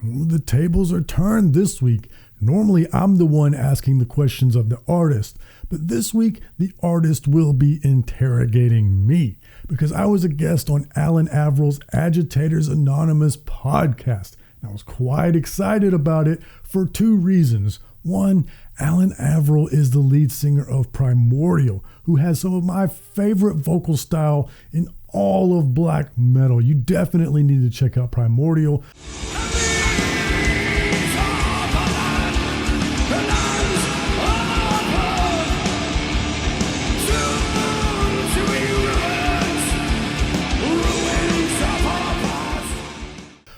The tables are turned this week. Normally, I'm the one asking the questions of the artist, but this week, the artist will be interrogating me because I was a guest on Alan Averill's Agitators Anonymous podcast. And I was quite excited about it for two reasons. One, Alan Averill is the lead singer of Primordial, who has some of my favorite vocal style in all of black metal. You definitely need to check out Primordial.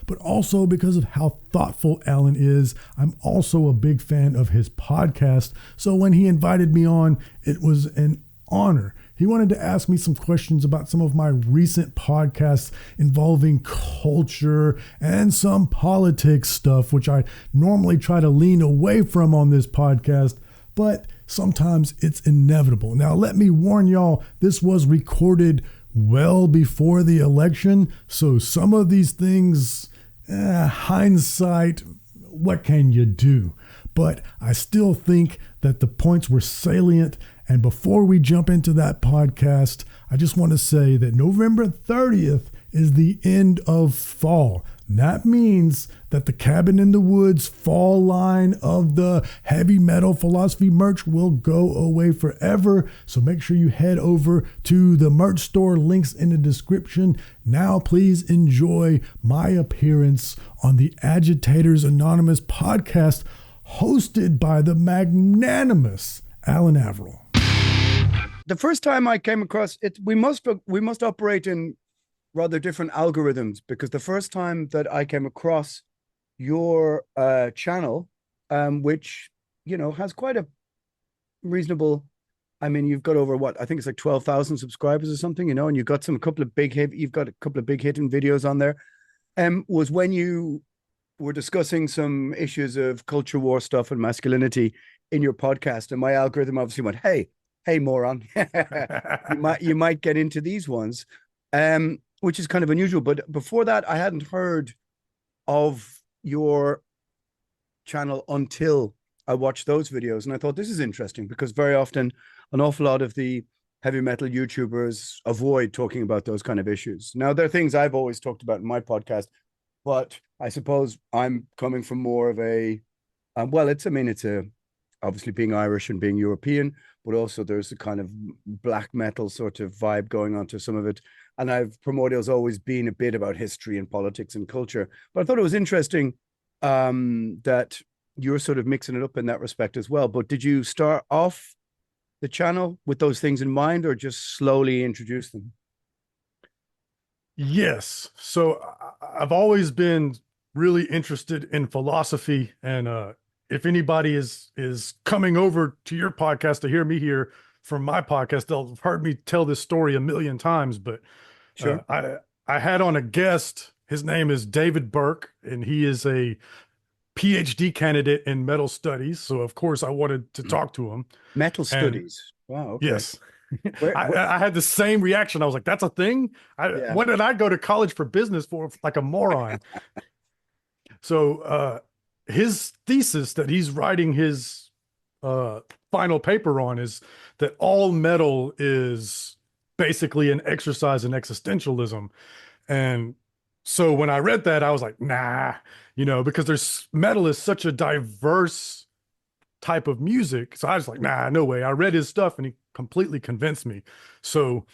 But also because of how thoughtful Alan is, I'm also a big fan of his podcast. So when he invited me on, it was an honor. He wanted to ask me some questions about some of my recent podcasts involving culture and some politics stuff, which I normally try to lean away from on this podcast, but sometimes it's inevitable. Now, let me warn y'all, this was recorded well before the election, so some of these things, hindsight, what can you do? But I still think that the points were salient. And before we jump into that podcast, I just want to say that November 30th is the end of fall. That means that the Cabin in the Woods fall line of the Heavy Metal Philosophy merch will go away forever. So make sure you head over to the merch store, links in the description. Now please enjoy my appearance on the Agitators Anonymous podcast hosted by the magnanimous Alan Averill. The first time I came across it, we must operate in rather different algorithms, because the first time that I came across your channel, which, you know, has quite a reasonable, I mean, you've got over what, I think it's like 12,000 subscribers or something, you know, and you've got a couple of big hitting videos on there, was when you were discussing some issues of culture war stuff and masculinity in your podcast. And my algorithm obviously went, hey, moron, you might get into these ones. Which is kind of unusual. But before that, I hadn't heard of your channel until I watched those videos. And I thought, this is interesting, because very often an awful lot of the heavy metal YouTubers avoid talking about those kind of issues. Now, there are things I've always talked about in my podcast, but I suppose I'm coming from more of a, it's obviously being Irish and being European, but also there's a kind of black metal sort of vibe going on to some of it. And Primordial's always been a bit about history and politics and culture. But I thought it was interesting that you're sort of mixing it up in that respect as well. But did you start off the channel with those things in mind, or just slowly introduce them? Yes. So I've always been really interested in philosophy. And if anybody is coming over to your podcast to hear me here from my podcast, they'll have heard me tell this story a million times, but sure. I had on a guest. His name is David Burke, and he is a PhD candidate in metal studies. So of course I wanted to talk to him. Metal studies. Wow. Okay. Yes. I had the same reaction. I was like, that's a thing? When did I go to college for business for like a moron? So his thesis that he's writing his final paper on is that all metal is basically an exercise in existentialism. And so when I read that, I was like, nah, you know, because metal is such a diverse type of music. So I was like, nah, no way. I read his stuff and he completely convinced me. So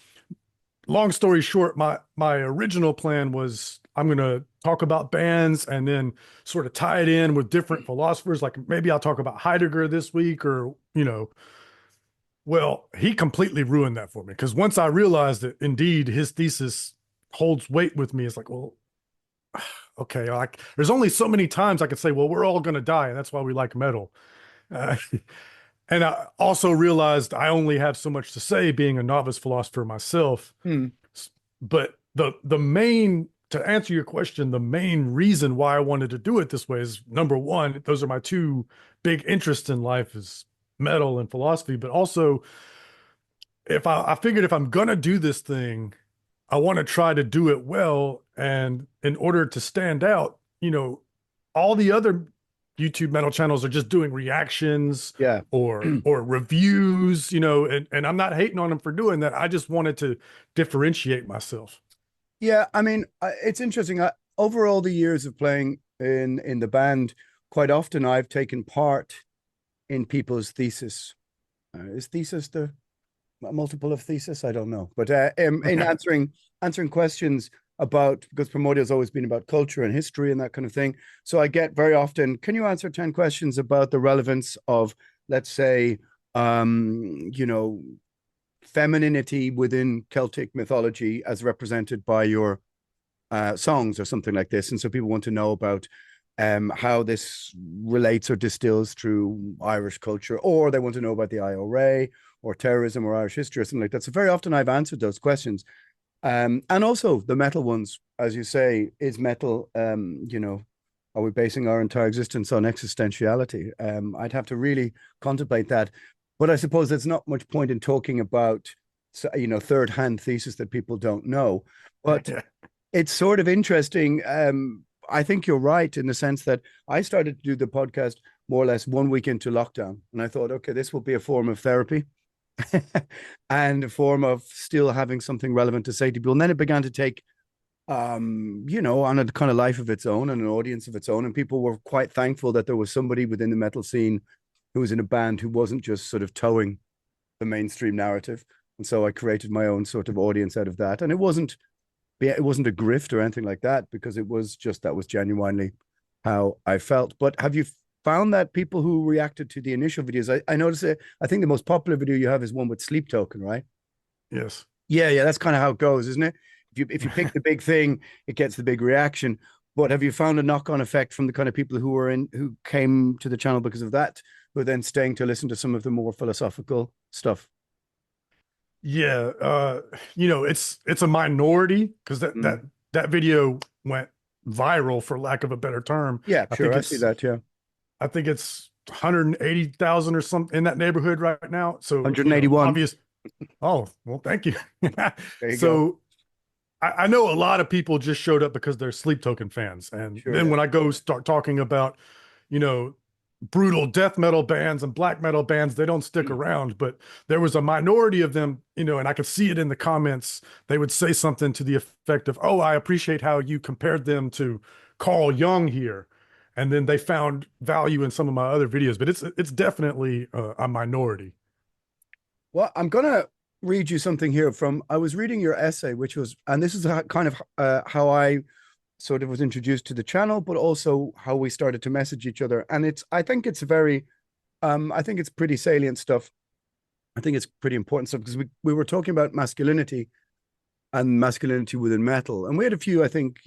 long story short, my original plan was I'm going to talk about bands and then sort of tie it in with different philosophers. Like maybe I'll talk about Heidegger this week, or, you know, well, he completely ruined that for me, because once I realized that indeed his thesis holds weight with me, it's like, well, okay, like there's only so many times I could say, well, we're all going to die, and that's why we like metal. And I also realized I only have so much to say being a novice philosopher myself. But the main, to answer your question, the main reason why I wanted to do it this way is, number one, those are my two big interests in life, is metal and philosophy. But also, if I figured if I'm gonna do this thing, I want to try to do it well. And in order to stand out, you know, all the other YouTube metal channels are just doing reactions Yeah. or reviews, and I'm not hating on them for doing that. I just wanted to differentiate myself. Yeah, I mean, it's interesting. Over all the years of playing in the band, quite often I've taken part in people's thesis. Is thesis the multiple of thesis? I don't know, but in answering questions about, because Primordial has always been about culture and history and that kind of thing. So I get very often, can you answer 10 questions about the relevance of, let's say, you know, femininity within Celtic mythology as represented by your songs or something like this. And so people want to know about how this relates or distills through Irish culture, or they want to know about the IRA or terrorism or Irish history or something like that. So very often I've answered those questions. And also the metal ones, as you say, is metal, are we basing our entire existence on existentiality? I'd have to really contemplate that. But I suppose there's not much point in talking about, third-hand thesis that people don't know. But it's sort of interesting. I think you're right in the sense that I started to do the podcast more or less 1 week into lockdown. And I thought, okay, this will be a form of therapy and a form of still having something relevant to say to people. And then it began to take, on a kind of life of its own and an audience of its own. And people were quite thankful that there was somebody within the metal scene who was in a band who wasn't just sort of towing the mainstream narrative. And so I created my own sort of audience out of that. And it wasn't a grift or anything like that, because it was just, that was genuinely how I felt. But have you found that people who reacted to the initial videos, I noticed it, I think the most popular video you have is one with Sleep Token, right? Yes. Yeah, that's kind of how it goes, isn't it? If you pick the big thing, it gets the big reaction. But have you found a knock-on effect from the kind of people who came to the channel because of that, who are then staying to listen to some of the more philosophical stuff? Yeah, it's a minority, because that video went viral, for lack of a better term. Yeah, I sure, think I see that. Yeah, I think it's 180,000 or something in that neighborhood right now. So, 181. obvious. Oh, well, thank you. There you go. So I know a lot of people just showed up because they're Sleep Token fans. And Sure, then yeah. when I go start talking about, you know, brutal death metal bands and black metal bands, they don't stick around. But there was a minority of them, and I could see it in the comments. They would say something to the effect of, "Oh, I appreciate how you compared them to Carl Jung here." And then they found value in some of my other videos, but it's definitely a minority. Well, I'm gonna read you something here from. I was reading your essay, which was, and this is kind of how I sort of was introduced to the channel, but also how we started to message each other. And I think it's very, I think it's pretty salient stuff. I think it's pretty important stuff, because we were talking about masculinity and masculinity within metal, and we had a few, I think,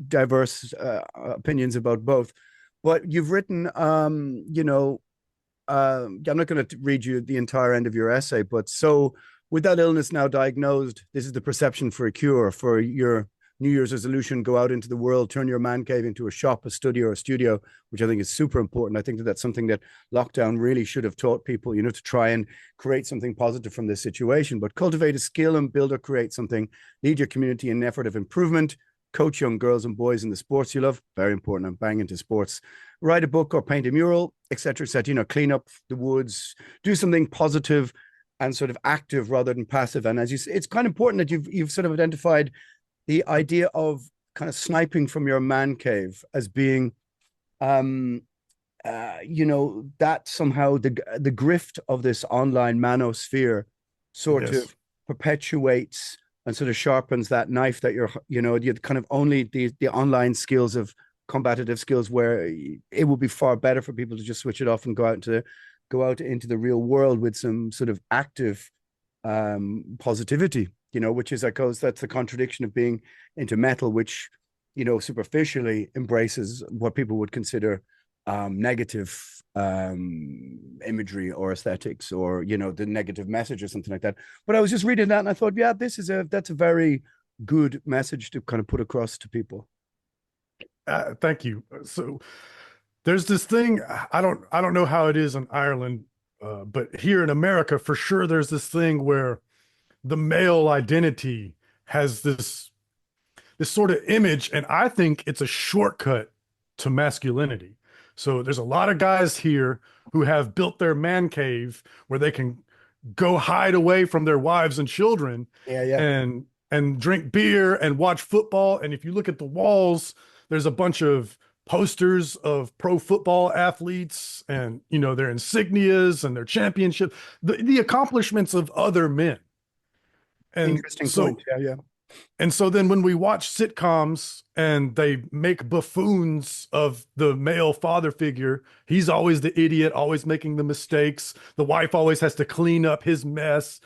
diverse opinions about both. But you've written, I'm not going to read you the entire end of your essay, but so with that illness now diagnosed, this is the perception for a cure. For your New Year's resolution, go out into the world, turn your man cave into a shop, a studio, or a studio, which I think is super important. I think that that's something that lockdown really should have taught people, to try and create something positive from this situation. But cultivate a skill and build or create something. Lead your community in an effort of improvement. Coach young girls and boys in the sports you love. Very important. I'm banging into sports. Write a book or paint a mural, etc., etc. Clean up the woods. Do something positive and sort of active rather than passive. And as you say, it's kind of important that you've sort of identified the idea of kind of sniping from your man cave as being, that somehow the grift of this online manosphere sort Yes. of perpetuates and sort of sharpens that knife that you kind of only the online skills of combative skills, where it would be far better for people to just switch it off and go out into the real world with some sort of active positivity, which is, I suppose, that's the contradiction of being into metal, which, superficially embraces what people would consider negative imagery or aesthetics, or, the negative message or something like that. But I was just reading that and I thought, yeah, that's a very good message to kind of put across to people. Thank you. So there's this thing, I don't know how it is in Ireland, but here in America, for sure, there's this thing where the male identity has this sort of image, and I think it's a shortcut to masculinity. So there's a lot of guys here who have built their man cave where they can go hide away from their wives and children Yeah. and drink beer and watch football. And if you look at the walls, there's a bunch of posters of pro football athletes and, you know, their insignias and their championship, the accomplishments of other men. And Interesting so point. Yeah. and so then when we watch sitcoms and they make buffoons of the male father figure, he's always the idiot, always making the mistakes. The wife always has to clean up his mess.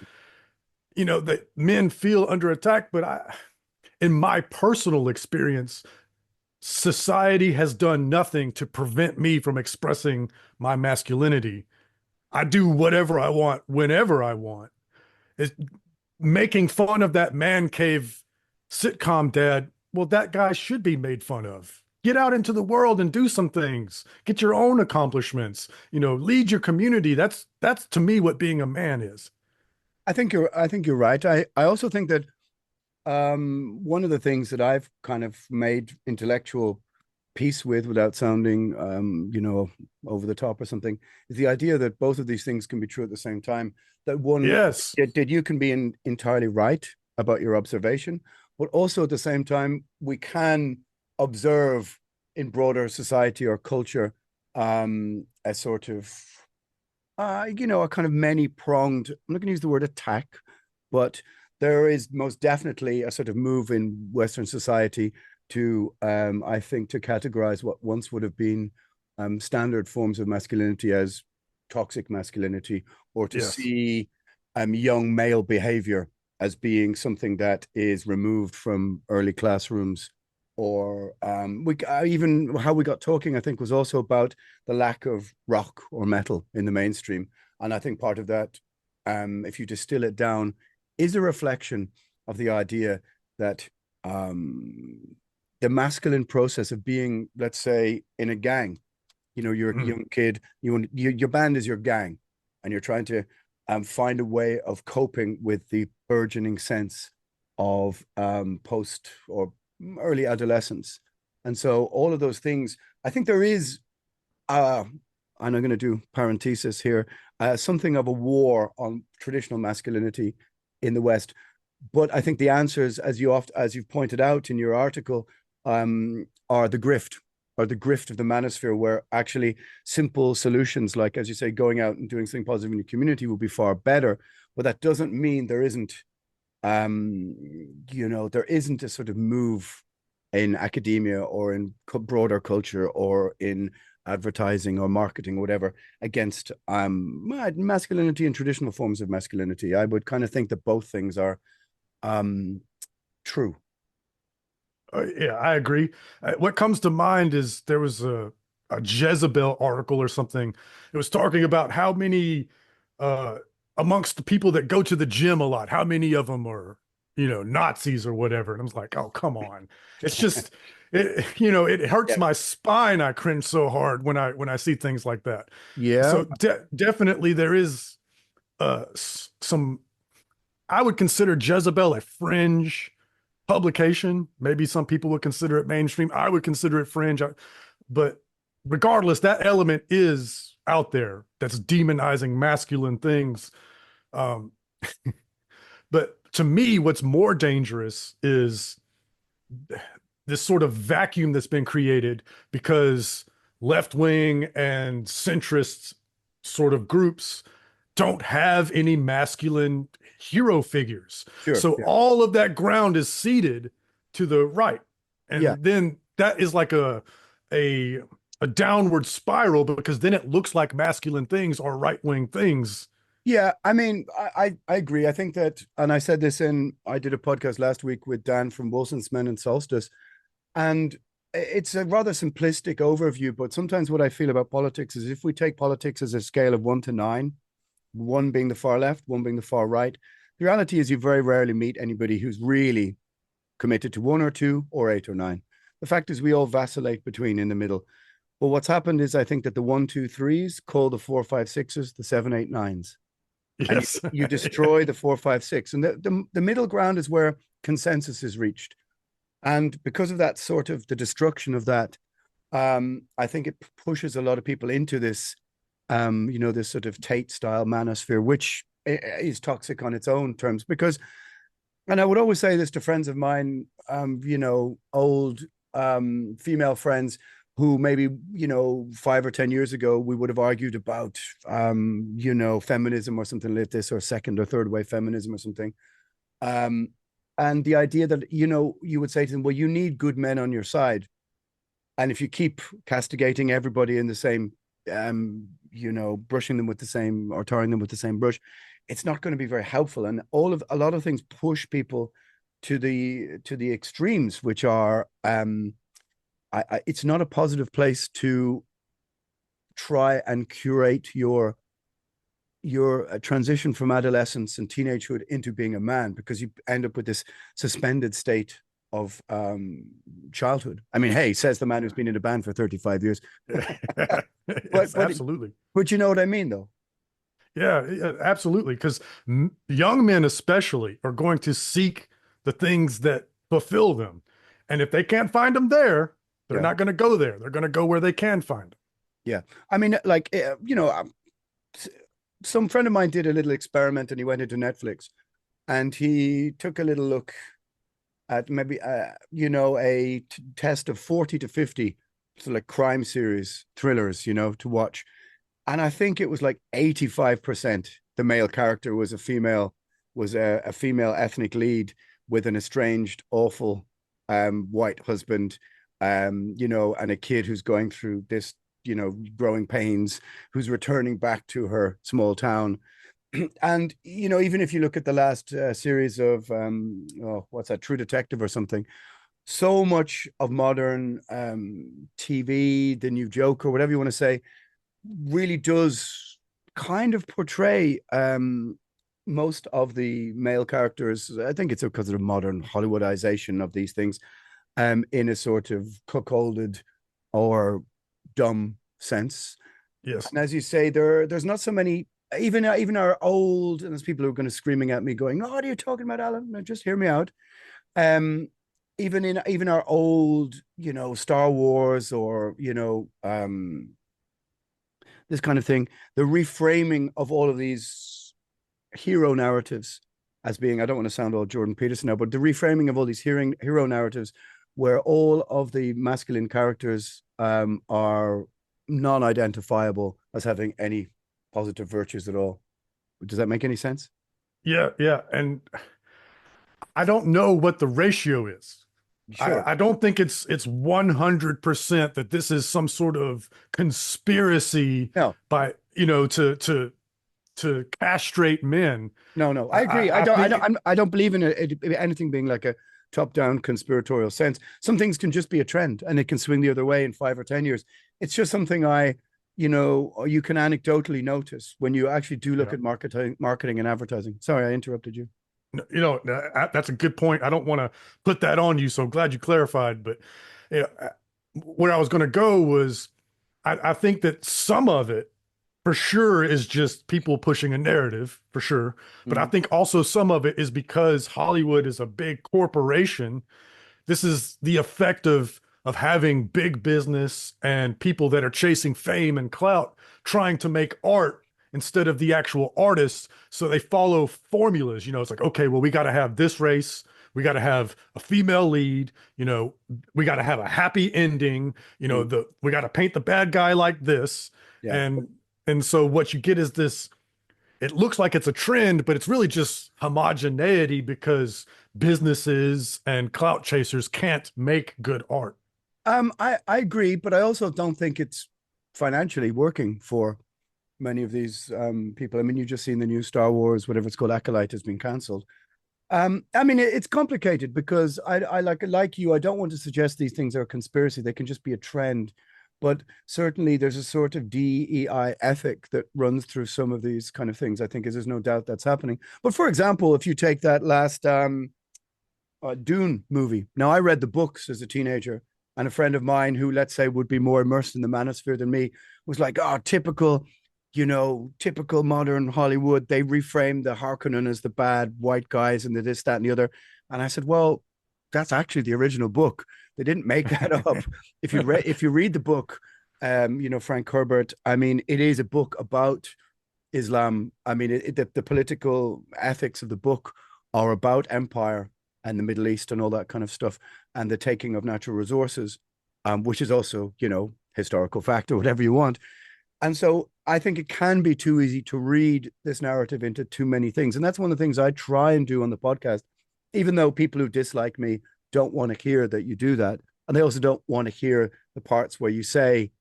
You know, that men feel under attack, but in my personal experience, society has done nothing to prevent me from expressing my masculinity. I do whatever I want, whenever I want. It's making fun of that man cave sitcom dad. Well, that guy should be made fun of. Get out into the world and do some things. Get your own accomplishments. You know, lead your community. That's to me what being a man is. I think you're right. I also think that one of the things that I've kind of made intellectual peace with without sounding over the top or something is the idea that both of these things can be true at the same time. That one, Yes. that you can be entirely right about your observation, but also at the same time we can observe in broader society or culture a sort of a kind of many-pronged, I'm not going to use the word attack, but there is most definitely a sort of move in Western society to, I think, to categorize what once would have been standard forms of masculinity as toxic masculinity, or to see young male behavior as being something that is removed from early classrooms. Or even how we got talking, I think, was also about the lack of rock or metal in the mainstream. And I think part of that, if you distill it down, is a reflection of the idea that the masculine process of being, let's say, in a gang, you know, you're a young kid, your band is your gang, and you're trying to find a way of coping with the burgeoning sense of post or early adolescence. And so all of those things, I think there is, and I'm going to do parenthesis here, something of a war on traditional masculinity in the West. But I think the answers, as you've pointed out in your article, are the grift of the manosphere, where actually simple solutions, like, as you say, going out and doing something positive in your community will be far better. But that doesn't mean there isn't there isn't a sort of move in academia or in broader culture or in advertising or marketing or whatever against masculinity and traditional forms of masculinity. I would kind of think that both things are true. Yeah, I agree. What comes to mind is there was a Jezebel article or something. It was talking about how many amongst the people that go to the gym a lot, how many of them are, you know, Nazis or whatever. And I was like, oh, come on. It's just, it hurts my spine. I cringe so hard when I see things like that. Yeah. So definitely there is some, I would consider Jezebel a fringe publication. Maybe some people would consider it mainstream. I would consider it fringe. But regardless, that element is out there that's demonizing masculine things. But to me, what's more dangerous is this sort of vacuum that's been created because left-wing and centrist sort of groups don't have any masculine hero figures. Sure, so all of that ground is ceded to the right. And then that is like a downward spiral, because then it looks like masculine things are right-wing things. Yeah, I mean, I agree. I think that, and I said this I did a podcast last week with Dan from Wilson's Men and Solstice, and it's a rather simplistic overview, but sometimes what I feel about politics is if we take politics as a scale of 1 to 9, 1 being the far left, 1 being the far right, the reality is you very rarely meet anybody who's really committed to 1 or 2 or 8 or 9. The fact is we all vacillate between in the middle. But what's happened is I think that the 1, 2, 3s call the 4, 5, 6s the 7, 8, 9s. Yes. And you destroy the 4, 5, 6. And the middle ground is where consensus is reached. And because of that sort of the destruction of that, I think it pushes a lot of people into this, this sort of Tate style manosphere, which is toxic on its own terms. Because, and I would always say this to friends of mine, old female friends who maybe, 5 or 10 years ago, we would have argued about, feminism or something like this, or second or third wave feminism or something. And the idea that, you would say to them, well, you need good men on your side. And if you keep castigating everybody in the same, brushing them with the same, or tarring them with the same brush, it's not going to be very helpful. And a lot of things push people to the extremes, which are, it's not a positive place to try and curate your transition from adolescence and teenagehood into being a man, because you end up with this suspended state of childhood. I mean, hey, says the man who's been in a band for 35 years. Yes, absolutely. But you know what I mean, though? Yeah, absolutely. Because young men especially are going to seek the things that fulfill them. And if they can't find them there, they're not going to go there. They're going to go where they can find them. Yeah. I mean, like, some friend of mine did a little experiment, and he went into Netflix and he took a little look at maybe, a test of 40 to 50, so like crime series, thrillers, to watch. And I think it was like 85% the male character was a female ethnic lead with an estranged, awful white husband, and a kid who's going through this, growing pains, who's returning back to her small town. And, even if you look at the last series of, what's that, True Detective or something, so much of modern TV, the new Joker, whatever you want to say, really does kind of portray most of the male characters. I think it's because of the modern Hollywoodization of these things, in a sort of cuckolded or dumb sense. Yes. And as you say, there's not so many, even our old, and there's people who are going to screaming at me going, "Oh, what are you talking about, Alan? No, just hear me out." Even our old, Star Wars, or this kind of thing, the reframing of all of these hero narratives as being, I don't want to sound all Jordan Peterson now, but the reframing of all these hero narratives where all of the masculine characters are non-identifiable as having any positive virtues at all. Does that make any sense? Yeah. And I don't know what the ratio is. Sure. I don't think it's 100% that this is some sort of conspiracy No. by, to castrate men. No, I agree. I don't believe in anything being like a top-down conspiratorial sense. Some things can just be a trend, and it can swing the other way in 5 or 10 years. It's just something you can anecdotally notice when you actually do look at marketing and advertising. Sorry, I interrupted you. That's a good point. I don't want to put that on you, so I'm glad you clarified. But where I was going to go was, I think that some of it, for sure, is just people pushing a narrative, for sure. But I think also some of it is because Hollywood is a big corporation. This is the effect of having big business and people that are chasing fame and clout, trying to make art instead of the actual artists. So they follow formulas. It's like, okay, well, we got to have this race. We got to have a female lead. We got to have a happy ending. We got to paint the bad guy like this. Yeah. And so what you get is this, it looks like it's a trend, but it's really just homogeneity because businesses and clout chasers can't make good art. I agree, but I also don't think it's financially working for many of these people. I mean, you've just seen the new Star Wars, whatever it's called, Acolyte, has been cancelled. I mean, it's complicated because I like you, I don't want to suggest these things are a conspiracy. They can just be a trend. But certainly there's a sort of DEI ethic that runs through some of these kind of things. I think there's no doubt that's happening. But for example, if you take that last Dune movie. Now, I read the books as a teenager, and a friend of mine who, let's say, would be more immersed in the manosphere than me was like, "Oh, typical modern Hollywood. They reframe the Harkonnen as the bad white guys and the this, that, and the other." And I said, well, that's actually the original book. They didn't make that up. If you read the book, Frank Herbert, I mean, it is a book about Islam. I mean, the political ethics of the book are about empire and the Middle East and all that kind of stuff, and the taking of natural resources, which is also, historical fact or whatever you want. And so I think it can be too easy to read this narrative into too many things. And that's one of the things I try and do on the podcast, even though people who dislike me don't want to hear that you do that. And they also don't want to hear the parts where you say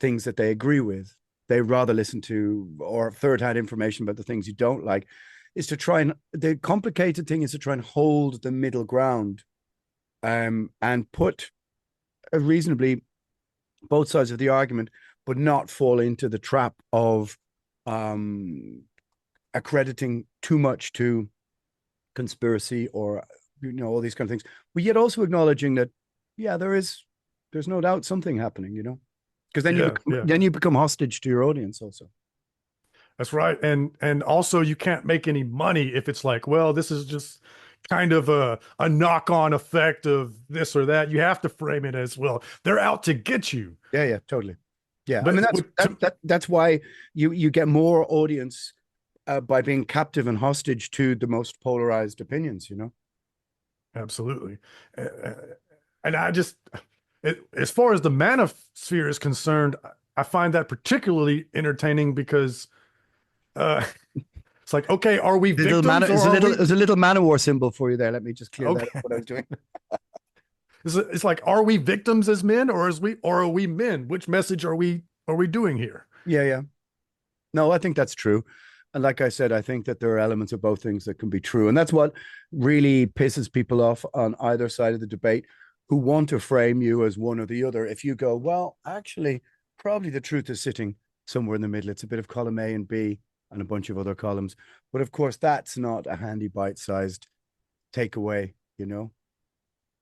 things that they agree with. They rather listen to or third-hand information about the things you don't like. Is to try and the complicated thing is to try and hold the middle ground, and put a reasonably both sides of the argument, but not fall into the trap of accrediting too much to conspiracy or all these kind of things, but yet also acknowledging that there's no doubt something happening, because then you become hostage to your audience also. That's right. And also you can't make any money if it's like, well, this is just kind of a knock-on effect of this or that. You have to frame it as, well, they're out to get you. Yeah, totally. Yeah. But I mean, that's why you get more audience by being captive and hostage to the most polarized opinions, Absolutely. And I just, as far as the manosphere is concerned, I find that particularly entertaining because it's like, okay, are we victims? There's a little man of war symbol for you there. Let me just clear that up what I was doing. It's like, are we victims as men, or are we men? Which message are we doing here? Yeah. No, I think that's true. And like I said, I think that there are elements of both things that can be true. And that's what really pisses people off on either side of the debate, who want to frame you as one or the other. If you go, well, actually, probably the truth is sitting somewhere in the middle. It's a bit of column A and B and a bunch of other columns. But of course, that's not a handy bite-sized takeaway,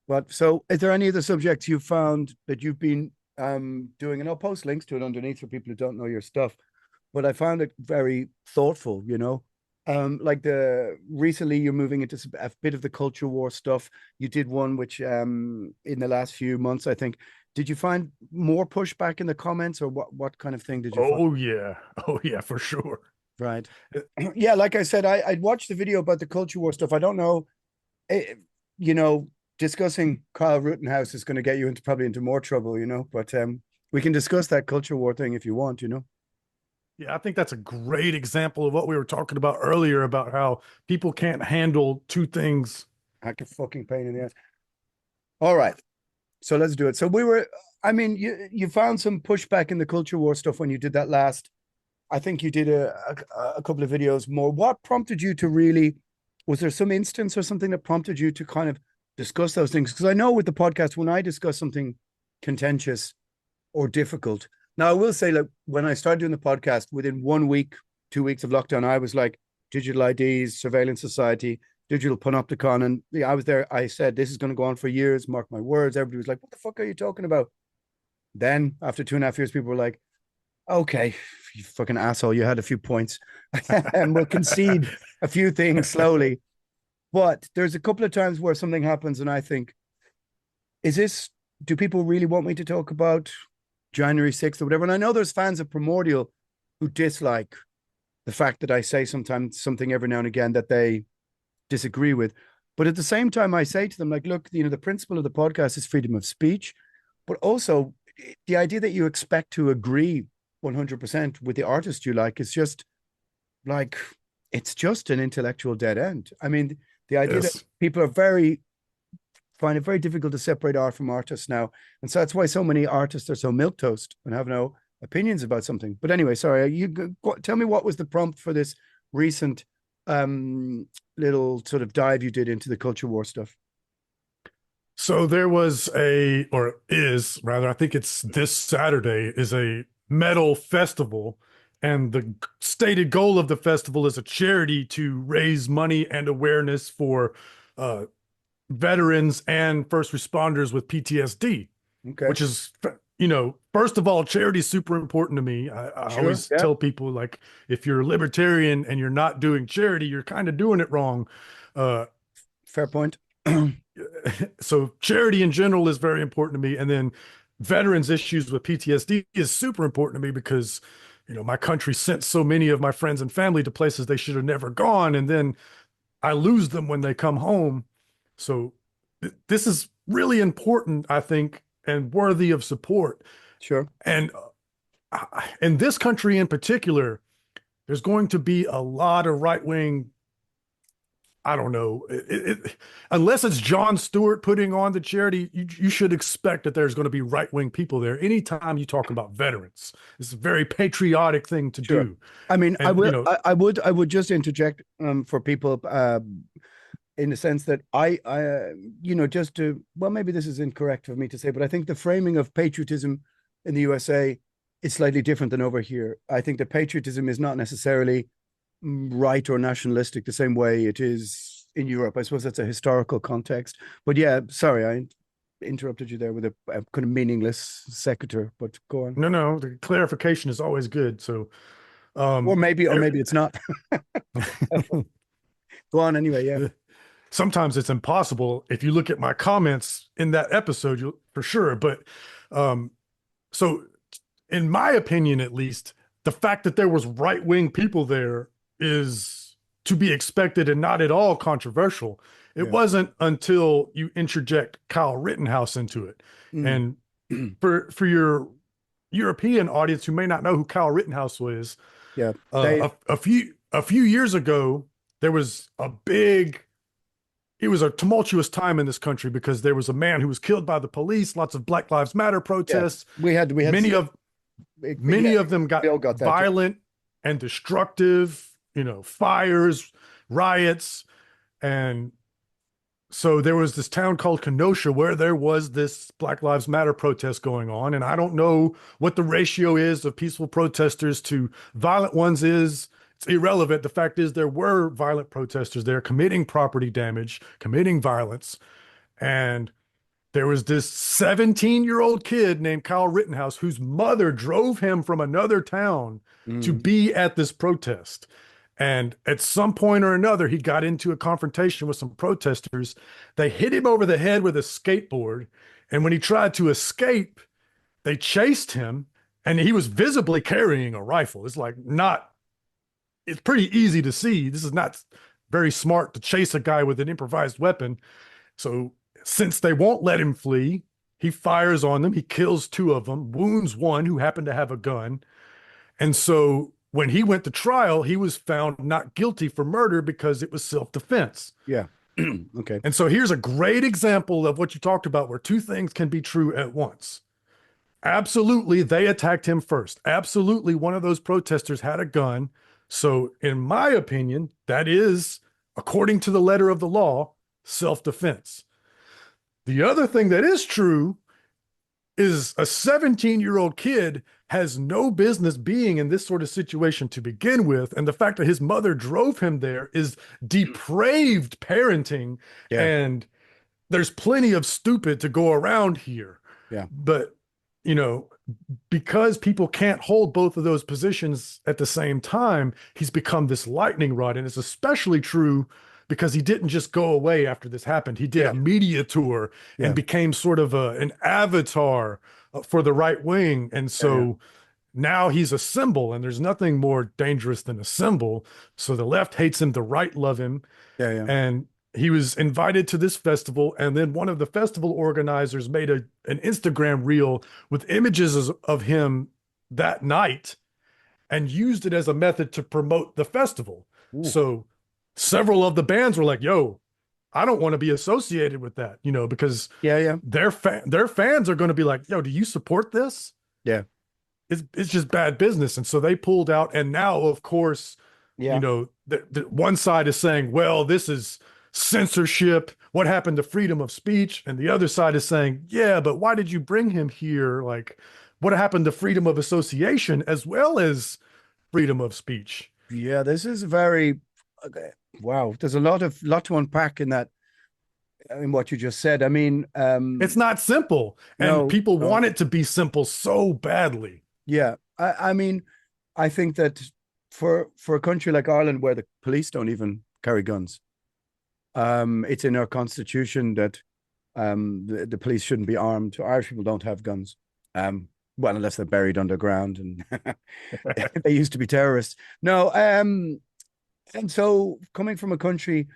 But so is there any other subjects you've found that you've been doing? And I'll post links to it underneath for people who don't know your stuff. But I found it very thoughtful, like recently you're moving into a bit of the culture war stuff. You did one which in the last few months, I think. Did you find more pushback in the comments, or what kind of thing did you find? Oh yeah, for sure. Right. Yeah, like I said, I'd watched the video about the culture war stuff. I don't know, discussing Kyle Rittenhouse is going to get you probably into more trouble, but we can discuss that culture war thing if you want, Yeah, I think that's a great example of what we were talking about earlier, about how people can't handle two things. Like a fucking pain in the ass. All right. So let's do it. So you found some pushback in the culture war stuff when you did that last. I think you did a couple of videos more. What prompted you to was there some instance or something that prompted you to kind of discuss those things? Because I know with the podcast, when I discuss something contentious or difficult, now I will say, like, when I started doing the podcast, within 1 week, 2 weeks of lockdown, I was like, digital IDs, surveillance society, digital panopticon. And I was there. I said, this is going to go on for years. Mark my words. Everybody was like, what the fuck are you talking about? Then after 2.5 years, people were like, okay, you fucking asshole, you had a few points and we'll concede a few things slowly. But there's a couple of times where something happens and I think, do people really want me to talk about January 6th or whatever? And I know there's fans of Primordial who dislike the fact that I say sometimes something every now and again that they disagree with. But at the same time, I say to them, like, look, the principle of the podcast is freedom of speech, but also the idea that you expect to agree 100% with the artist you like is just like, it's just an intellectual dead end. I mean, the idea that people find it very difficult to separate art from artists now. And so that's why so many artists are so milquetoast and have no opinions about something. But anyway, sorry, tell me what was the prompt for this recent little sort of dive you did into the culture war stuff? So there was I think it's this Saturday, is a metal festival, and the stated goal of the festival is a charity to raise money and awareness for veterans and first responders with PTSD. Okay. Which is, first of all, charity is super important to me. I always tell people, like, if you're a libertarian and you're not doing charity, you're kind of doing it wrong. Fair point. So charity in general is very important to me. And then veterans issues with PTSD is super important to me because, my country sent so many of my friends and family to places they should have never gone. And then I lose them when they come home. So this is really important, I think, and worthy of support. Sure. And in this country in particular, there's going to be a lot of right-wing, I don't know, unless it's Jon Stewart putting on the charity, you should expect that there's going to be right-wing people there. Anytime you talk about veterans, it's a very patriotic thing to Sure. do. I mean, And, I would just interject for people in the sense that just to, well, maybe this is incorrect for me to say, but I think the framing of patriotism in the USA is slightly different than over here. I think that patriotism is not necessarily right or nationalistic the same way it is in Europe. I suppose that's a historical context. But yeah, sorry, I interrupted you there with a kind of meaningless sequitur, but go on. no, the clarification is always good. So, Or maybe it's not. Go on anyway, yeah. Sometimes it's impossible if you look at my comments in that episode, for sure. But so in my opinion, at least, the fact that there was right-wing people there is to be expected and not at all controversial. It wasn't until you interject Kyle Rittenhouse into it. And for your European audience who may not know who Kyle Rittenhouse was, a few years ago, there was it was a tumultuous time in this country because there was a man who was killed by the police, lots of Black Lives Matter protests. We had many of them got violent and destructive, fires, riots. And so there was this town called Kenosha where there was this Black Lives Matter protest going on. And I don't know what the ratio is of peaceful protesters to violent ones is. It's irrelevant. The fact is there were violent protesters there committing property damage, committing violence. And there was this 17-year-old kid named Kyle Rittenhouse whose mother drove him from another town to be at this protest. And at some point or another, he got into a confrontation with some protesters. They hit him over the head with a skateboard. And when he tried to escape, they chased him, and he was visibly carrying a rifle. It's pretty easy to see. This is not very smart to chase a guy with an improvised weapon. So since they won't let him flee, he fires on them. He kills two of them, wounds one who happened to have a gun. And so when he went to trial, he was found not guilty for murder because it was self-defense. Yeah. Okay. And so here's a great example of what you talked about where two things can be true at once. Absolutely, they attacked him first. Absolutely, one of those protesters had a gun. So in my opinion, that is, according to the letter of the law, self-defense. The other thing that is true is a 17-year-old kid has no business being in this sort of situation to begin with. And the fact that his mother drove him there is depraved parenting. Yeah. And there's plenty of stupid to go around here. Yeah. But, because people can't hold both of those positions at the same time, he's become this lightning rod. And it's especially true because he didn't just go away after this happened. He did a media tour and became sort of an avatar for the right wing. And so now he's a symbol, and there's nothing more dangerous than a symbol. So the left hates him, the right love him. And he was invited to this festival, and then one of the festival organizers made an Instagram reel with images of him that night and used it as a method to promote the festival. Ooh. So several of the bands were like, yo, I don't want to be associated with that, because their fans are going to be like, yo, do you support this? Yeah. It's just bad business. And so they pulled out. And now, of course, the one side is saying, well, this is censorship. What happened to freedom of speech? And the other side is saying, yeah, but why did you bring him here? Like, what happened to freedom of association as well as freedom of speech? Yeah, this is very, wow. There's a lot to unpack in that, in what you just said. I mean, it's not simple, and people want it to be simple so badly. Yeah. I mean, I think that for a country like Ireland where the police don't even carry guns, It's in our constitution that the police shouldn't be armed. Irish people don't have guns. Well, unless they're buried underground and they used to be terrorists. No, and so coming from a country,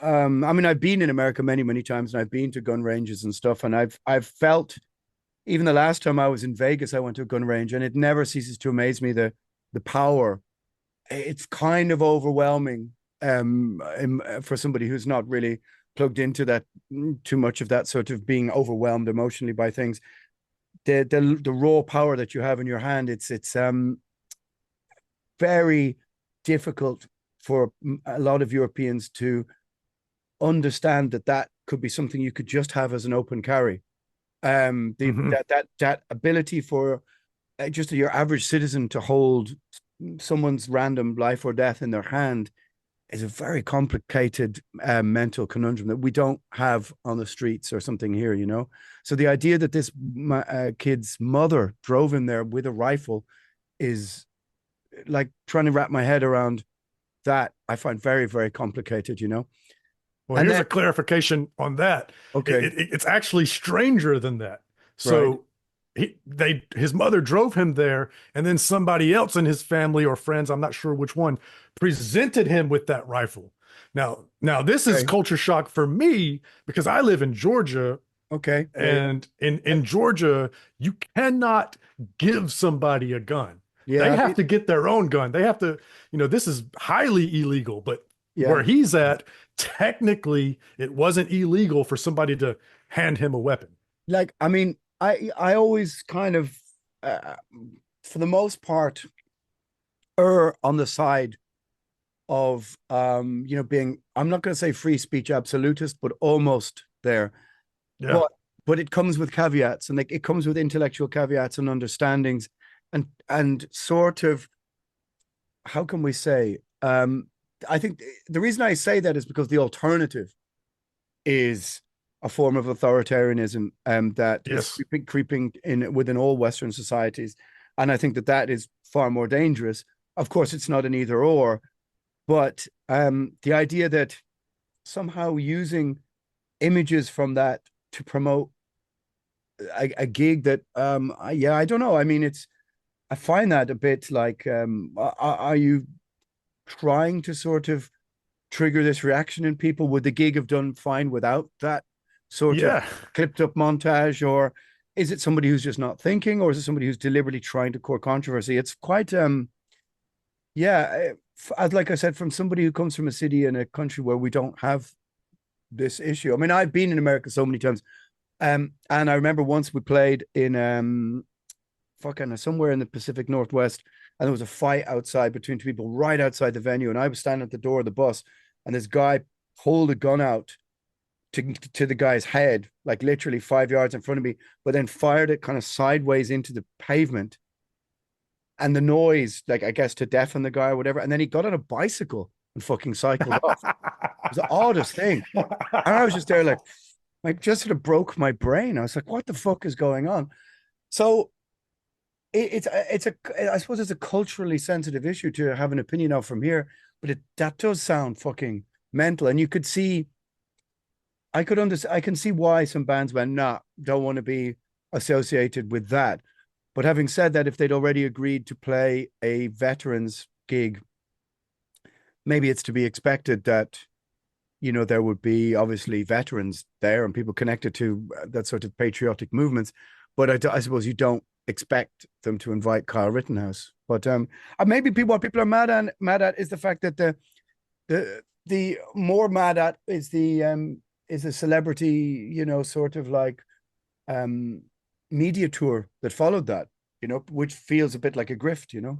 I mean, I've been in America many, many times, and I've been to gun ranges and stuff, and I've felt, even the last time I was in Vegas, I went to a gun range, and it never ceases to amaze me the power. It's kind of overwhelming for somebody who's not really plugged into that too much of that sort of being overwhelmed emotionally by things. The raw power that you have in your hand, it's very difficult for a lot of Europeans to understand that could be something you could just have as an open carry. That ability for just your average citizen to hold someone's random life or death in their hand is a very complicated mental conundrum that we don't have on the streets or something here, you know? So the idea that this kid's mother drove him there with a rifle is like trying to wrap my head around that. I find very, very complicated, you know? Well, here's a clarification on that. Okay. It's actually stranger than that. So his mother drove him there, and then somebody else in his family or friends, I'm not sure which one, presented him with that rifle. Now this is culture shock for me because I live in Georgia. Okay. And in Georgia, you cannot give somebody a gun. Yeah, they have to get their own gun. They have to, this is highly illegal, but yeah. where he's at, technically it wasn't illegal for somebody to hand him a weapon. Like, I mean, I always kind of, for the most part, err on the side of, being, I'm not going to say free speech absolutist, but almost there. Yeah. But it comes with caveats, and like it comes with intellectual caveats and understandings, and sort of, how can we say? I think the reason I say that is because the alternative is a form of authoritarianism that is creeping in within all Western societies, and I think that is far more dangerous. Of course, it's not an either or, but the idea that somehow using images from that to promote a gig that I don't know. I mean, I find that a bit like are you trying to sort of trigger this reaction in people? Would the gig have done fine without that sort of clipped up montage, or is it somebody who's just not thinking, or is it somebody who's deliberately trying to court controversy? It's quite as like I said, from somebody who comes from a city in a country where we don't have this issue. I mean, I've been in America so many times. And I remember once we played in somewhere in the Pacific Northwest, and there was a fight outside between two people right outside the venue, and I was standing at the door of the bus, and this guy pulled a gun out to the guy's head, like literally 5 yards in front of me, but then fired it kind of sideways into the pavement. And the noise, like I guess to deafen the guy or whatever, and then he got on a bicycle and fucking cycled off. It was the oddest thing. And I was just there like just sort of broke my brain. I was like, what the fuck is going on? So I suppose it's a culturally sensitive issue to have an opinion of from here, but that does sound fucking mental. And you could see, I can see why some bands went, nah, don't want to be associated with that. But having said that, if they'd already agreed to play a veterans gig, maybe it's to be expected that, there would be obviously veterans there and people connected to that sort of patriotic movements. But I suppose you don't expect them to invite Kyle Rittenhouse. But maybe what people are mad at is the fact that the more mad at is the celebrity, sort of like media tour that followed that, which feels a bit like a grift.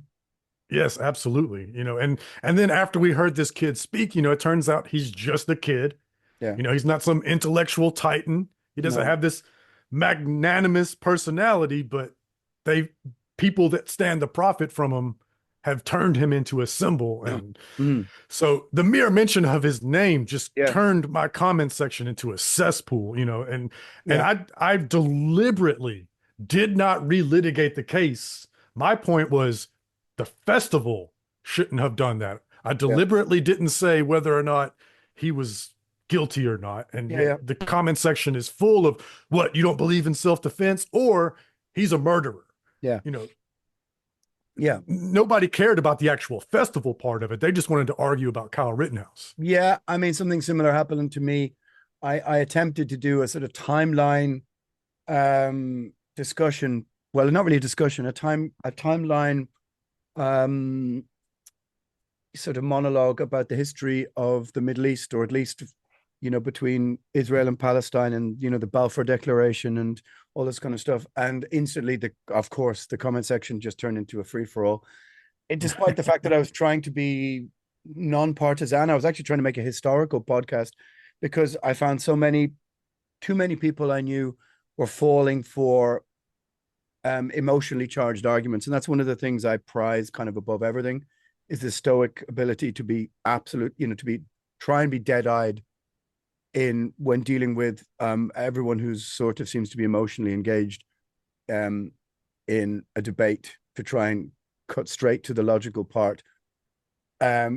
Yes, absolutely. And then after we heard this kid speak, it turns out he's just a kid. Yeah. He's not some intellectual titan. He doesn't have this magnanimous personality, but people that stand to profit from him have turned him into a symbol. And so the mere mention of his name just turned my comment section into a cesspool, and I deliberately did not relitigate the case. My point was the festival shouldn't have done that. I deliberately didn't say whether or not he was guilty or not. And Yeah, yeah. yet the comment section is full of, what, you don't believe in self-defense, or he's a murderer. Yeah. You know, Yeah. nobody cared about the actual festival part of it. They just wanted to argue about Kyle Rittenhouse. Yeah. I mean, something similar happened to me. I attempted to do a sort of timeline discussion. Well, not really a discussion, a timeline um sort of monologue about the history of the Middle East, or at least, between Israel and Palestine, and, the Balfour Declaration and all this kind of stuff. And instantly, of course, the comment section just turned into a free-for-all. Despite the fact that I was trying to be non-partisan, I was actually trying to make a historical podcast, because I found too many people I knew were falling for emotionally charged arguments. And that's one of the things I prize kind of above everything, is the stoic ability to be absolute, try and be dead-eyed in when dealing with everyone who's sort of seems to be emotionally engaged in a debate, to try and cut straight to the logical part,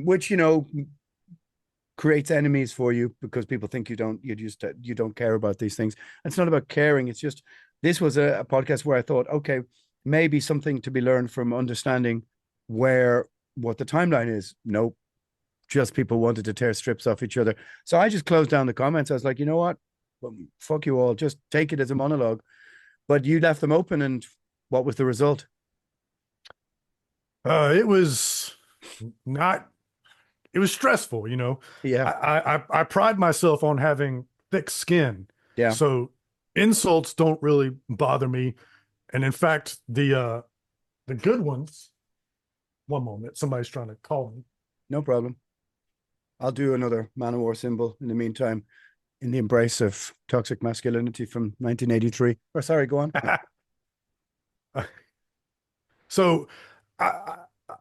which, creates enemies for you, because people think you don't care about these things. It's not about caring. It's just, this was a podcast where I thought, okay, maybe something to be learned from understanding what the timeline is. Nope. Just people wanted to tear strips off each other. So I just closed down the comments. I was like, you know what? Well, fuck you all. Just take it as a monologue. But you left them open, and what was the result? It was not, it was stressful, Yeah. I pride myself on having thick skin. Yeah. So insults don't really bother me. And in fact, the good ones, one moment, somebody's trying to call me. No problem. I'll do another Man of War symbol in the meantime, in the embrace of toxic masculinity from 1983. Or sorry, go on. So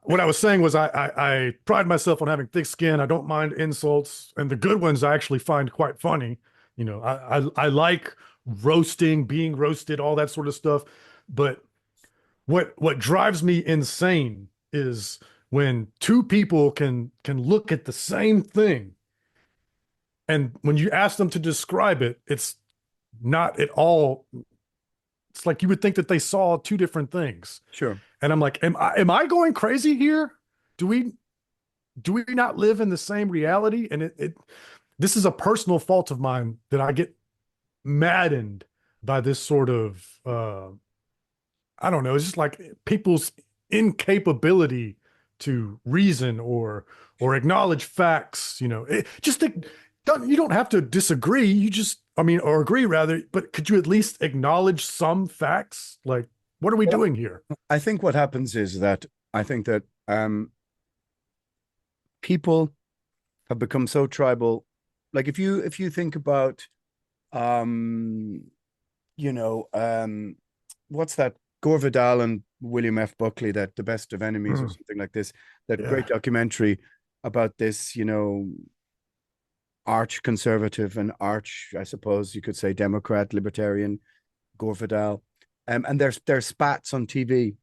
what I was saying was, I pride myself on having thick skin. I don't mind insults, and the good ones I actually find quite funny. I like roasting, being roasted, all that sort of stuff. But what drives me insane is when two people can look at the same thing, and when you ask them to describe it, it's not at all. It's like you would think that they saw two different things. Sure. And I'm like, am I going crazy here? Do we not live in the same reality? And this is a personal fault of mine, that I get maddened by this sort of I don't know, it's just like people's incapability to reason or acknowledge facts. You don't have to disagree. Or agree rather, but could you at least acknowledge some facts? Like, what are we doing here? I think what happens is that people have become so tribal. Like, if you think about what's that, Gore Vidal and William F. Buckley, that The Best of Enemies or something like this, that great documentary about this, arch conservative and arch, I suppose you could say, Democrat, libertarian, Gore Vidal. And there's spats on TV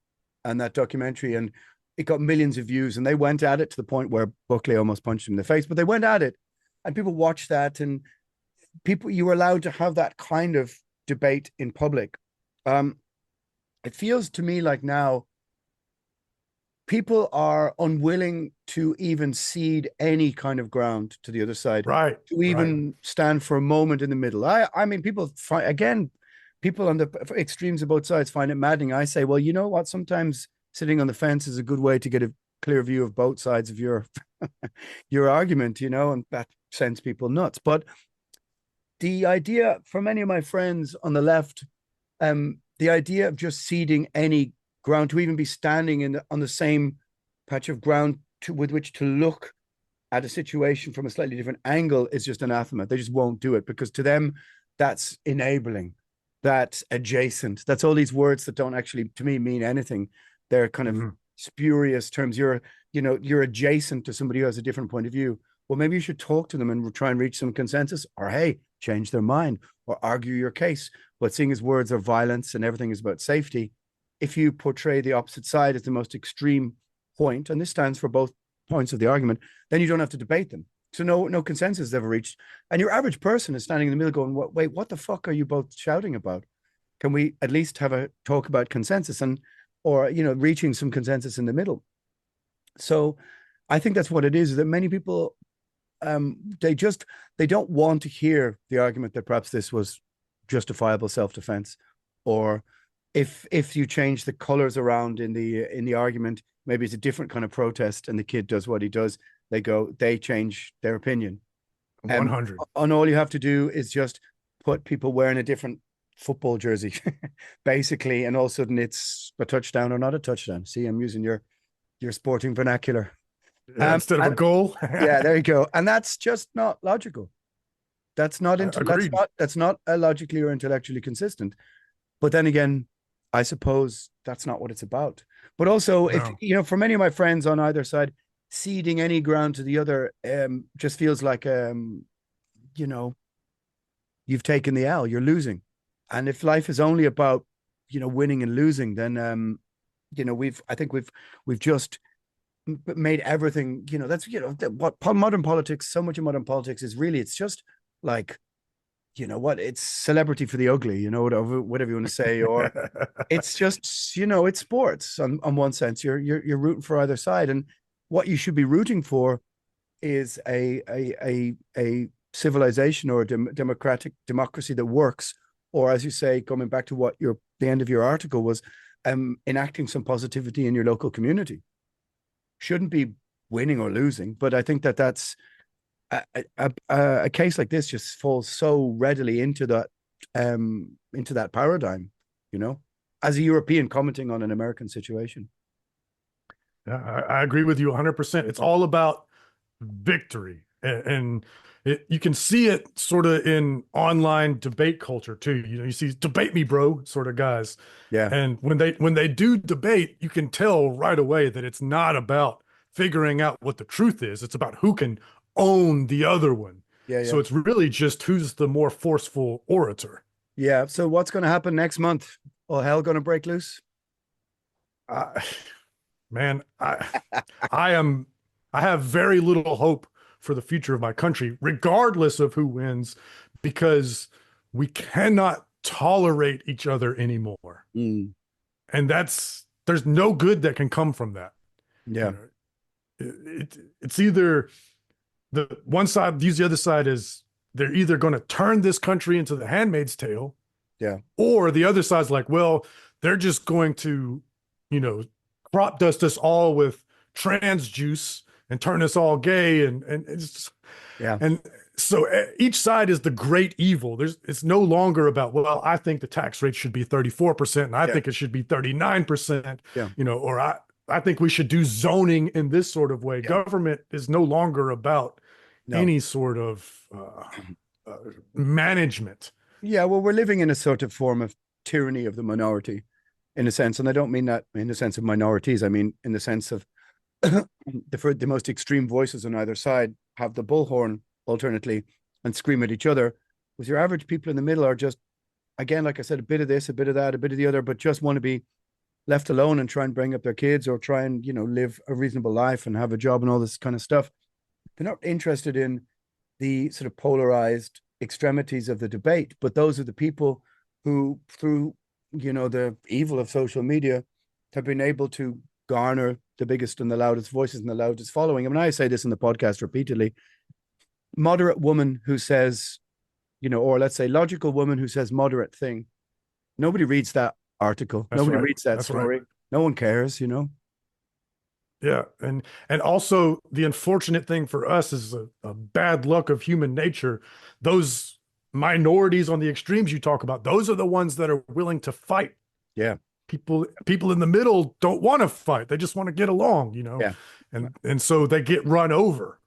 and that documentary, and it got millions of views, and they went at it to the point where Buckley almost punched him in the face, but they went at it, and people watched that, and you were allowed to have that kind of debate in public. It feels to me like now people are unwilling to even cede any kind of ground to the other side, Right. to even stand for a moment in the middle. I mean, people on the extremes of both sides find it maddening. I say, well, you know what? Sometimes sitting on the fence is a good way to get a clear view of both sides of your argument, and that sends people nuts. But the idea for many of my friends on the left, the idea of just ceding any ground, to even be standing on the same patch of ground with which to look at a situation from a slightly different angle, is just anathema. They just won't do it, because to them, that's enabling, that's adjacent. That's all these words that don't actually, to me, mean anything. They're kind of spurious terms. You're adjacent to somebody who has a different point of view. Well, maybe you should talk to them and try and reach some consensus, or hey, change their mind or argue your case. But seeing as words are violence and everything is about safety, if you portray the opposite side as the most extreme point, and this stands for both points of the argument, then you don't have to debate them. So no consensus is ever reached. And your average person is standing in the middle going, wait, what the fuck are you both shouting about? Can we at least have a talk about consensus or reaching some consensus in the middle? So I think that's what it is that many people they don't want to hear the argument that perhaps this was justifiable self-defense, or if you change the colors around in the argument, maybe it's a different kind of protest and the kid does what he does, they change their opinion. 100. And all you have to do is just put people wearing a different football jersey, basically, and all of a sudden it's a touchdown or not a touchdown. See, I'm using your sporting vernacular. Instead of a goal. Yeah, there you go. And that's just not logical. That's not that's not logically or intellectually consistent. But then again, I suppose that's not what it's about. But also, if for many of my friends on either side, ceding any ground to the other just feels like you've taken the L, you're losing. And if life is only about winning and losing, then I think we've just made everything, that's what modern politics, so much of modern politics is really, it's just like, it's celebrity for the ugly, whatever you want to say, or it's just, it's sports on one sense. You're rooting for either side, and what you should be rooting for is a civilization or a democracy that works, or as you say, coming back to what the end of your article was, enacting some positivity in your local community. Shouldn't be winning or losing, but I think that's a case like this just falls so readily into that paradigm, as a European commenting on an American situation. Yeah, I agree with you 100%. It's all about victory, and you can see it sort of in online debate culture too. You see debate me, bro, sort of guys. Yeah. And when they do debate, you can tell right away that it's not about figuring out what the truth is. It's about who can own the other one. Yeah. So it's really just who's the more forceful orator. Yeah. So what's going to happen next month? All hell going to break loose? Man, I have very little hope for the future of my country, regardless of who wins, because we cannot tolerate each other anymore. And there's no good that can come from that. Yeah. It's either the one side views the other side as they're either going to turn this country into the Handmaid's Tale, or the other side's like, well, they're just going to, crop dust us all with trans juice and turn us all gay, and it's and so each side is the great evil. It's no longer about, well, I think the tax rate should be 34% and I think it should be 39%, or I think we should do zoning in this sort of way. Government is no longer about any sort of management. Yeah, well, we're living in a sort of form of tyranny of the minority, in a sense, and I don't mean that in the sense of minorities. I mean in the sense of the most extreme voices on either side have the bullhorn alternately and scream at each other, with your average people in the middle are just, again, like I said, a bit of this, a bit of that, a bit of the other, but just want to be left alone and try and bring up their kids, or try and live a reasonable life and have a job and all this kind of stuff. They're not interested in the sort of polarized extremities of the debate, but those are the people who, through the evil of social media, have been able to garner the biggest and the loudest voices and the loudest following. I mean, I say this in the podcast repeatedly. Moderate woman who says, or let's say logical woman who says moderate thing, nobody reads that article. Nobody reads that story. No one cares, Yeah. And also the unfortunate thing for us is a bad luck of human nature. Those minorities on the extremes you talk about, those are the ones that are willing to fight. Yeah. People in the middle don't want to fight. They just want to get along, Yeah. And so they get run over.